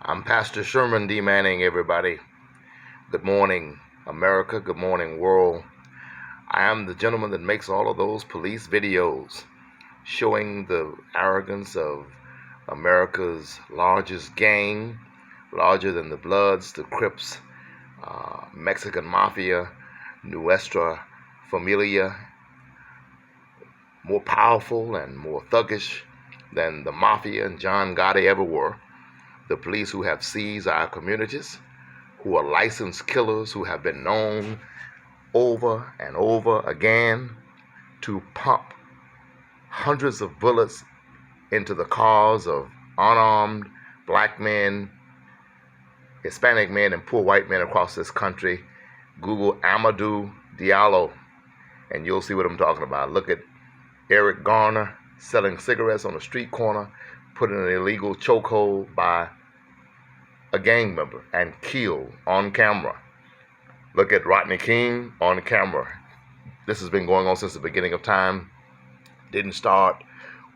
I'm Pastor Sherman D.Manning, everybody. Good morning, America. Good morning, world. I am the gentleman that makes all of those police videos showing the arrogance of America's largest gang, larger than the Bloods, the Crips, Mexican Mafia, Nuestra Familia, more powerful and more thuggish than the Mafia and John Gotti ever were. The police who have seized our communities, who are licensed killers who have been known over and over again to pump hundreds of bullets into the cars of unarmed black men, Hispanic men, and poor white men across this country. Google Amadou Diallo, and you'll see what I'm talking about. Look at Eric Garner selling cigarettes on a street corner, put in an illegal chokehold by a gang member and killed on camera. Look at Rodney King on camera. This has been going on since the beginning of time. Didn't start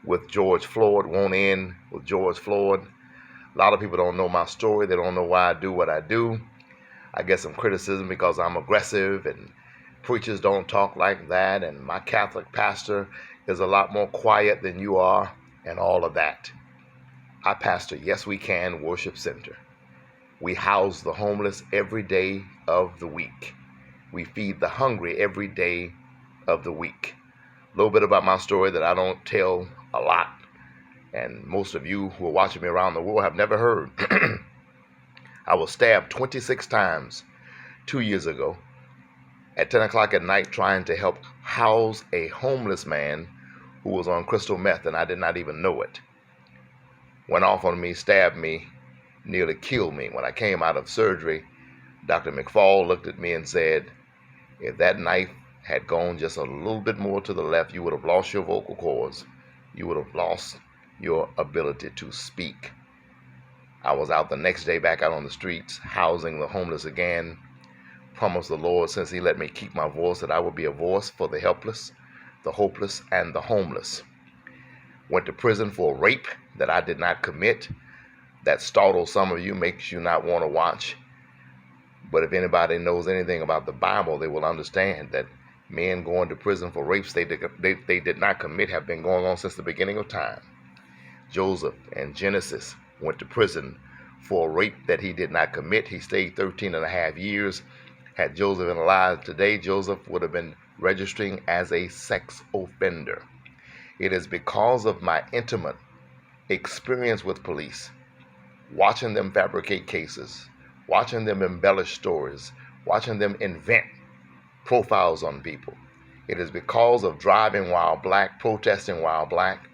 with George Floyd, won't end with George Floyd. A lot of people don't know my story. They don't know why I do what I do. I get some criticism because I'm aggressive and preachers don't talk like that, and my Catholic pastor is a lot more quiet than you are, and all of that. I pastor Yes We Can Worship Center. We house the homeless every day of the week. We feed the hungry every day of the week. A little bit about my story that I don't tell a lot, and most of you who are watching me around the world have never heard. I was stabbed 26 times 2 years ago at 10 o'clock at night trying to help house a homeless man who was on crystal meth, and I did not even know it. Went off on me, stabbed me, nearly killed me. When I came out of surgery, Dr. McFall looked at me and said, if that knife had gone just a little bit more to the left, you would have lost your vocal cords. You would have lost your ability to speak. I was out the next day, back out on the streets, housing the homeless again. Promised the Lord, since He let me keep my voice, that I would be a voice for the helpless, the hopeless, and the homeless. Went to prison for rape that I did not commit. That startles some of you, makes you not want to watch. But if anybody knows anything about the Bible, they will understand that men going to prison for rapes they did not commit have been going on since the beginning of time. Joseph in Genesis went to prison for a rape that he did not commit. He stayed 13 and a half years. Had Joseph been alive today, Joseph would have been registering as a sex offender. It is because of my intimate experience with police, watching them fabricate cases, watching them embellish stories, watching them invent profiles on people. It is because of driving while black, protesting while black.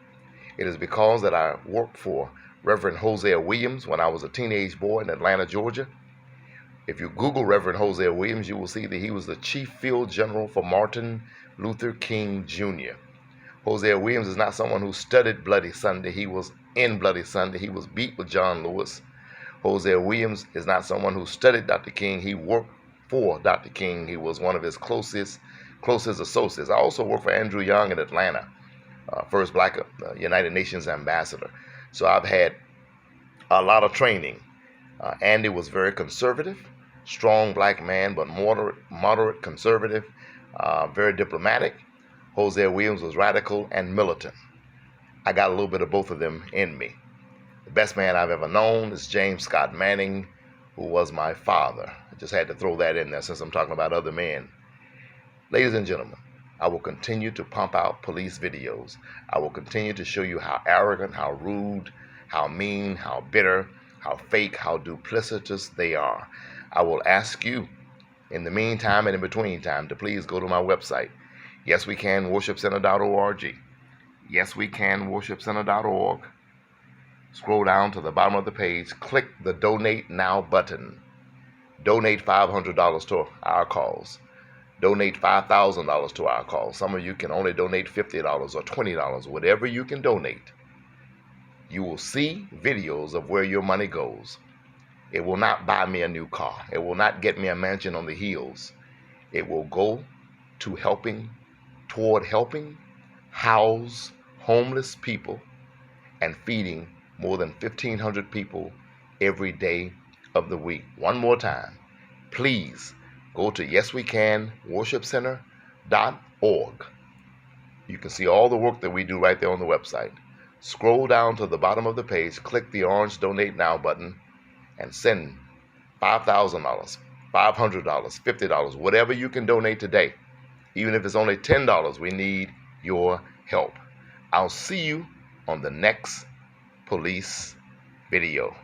It is because that I worked for Reverend Hosea Williams when I was a teenage boy in Atlanta, Georgia. If you Google Reverend Hosea Williams, you will see that he was the chief field general for Martin Luther King Jr. Hosea Williams is not someone who studied Bloody Sunday. He was in Bloody Sunday. He was beat with John Lewis. Hosea Williams is not someone who studied Dr. King. He worked for Dr. King. He was one of his closest associates. I also worked for Andrew Young in Atlanta, first black United Nations ambassador. So I've had a lot of training. Andy was very conservative, strong black man, but moderate conservative, very diplomatic. Hosea Williams was radical and militant. I got a little bit of both of them in me. The best man I've ever known is James Scott Manning, who was my father. I just had to throw that in there since I'm talking about other men. Ladies and gentlemen, I will continue to pump out police videos. I will continue to show you how arrogant, how rude, how mean, how bitter, how fake, how duplicitous they are. I will ask you, in the meantime and in between time, to please go to my website, yeswecanworshipcenter.org. Yeswecanworshipcenter.org. Scroll down to the bottom of the page, click the Donate Now button. Donate $500 to our cause. Donate $5,000 to our cause. Some of you can only donate $50 or $20, whatever you can donate. You will see videos of where your money goes. It will not buy me a new car. It will not get me a mansion on the hills. It will go to toward helping house homeless people and feeding more than 1,500 people every day of the week. One more time, please go to yeswecanworshipcenter.org. You can see all the work that we do right there on the website. Scroll down to the bottom of the page, click the orange Donate Now button, and send $5,000, $500, $50, whatever you can donate today. Even if it's only $10, we need your help. I'll see you on the next police video.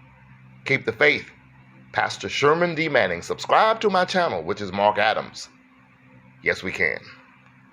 Keep the faith. Pastor Sherman D. Manning. Subscribe to my channel, which is Mark Adams. Yes, we can.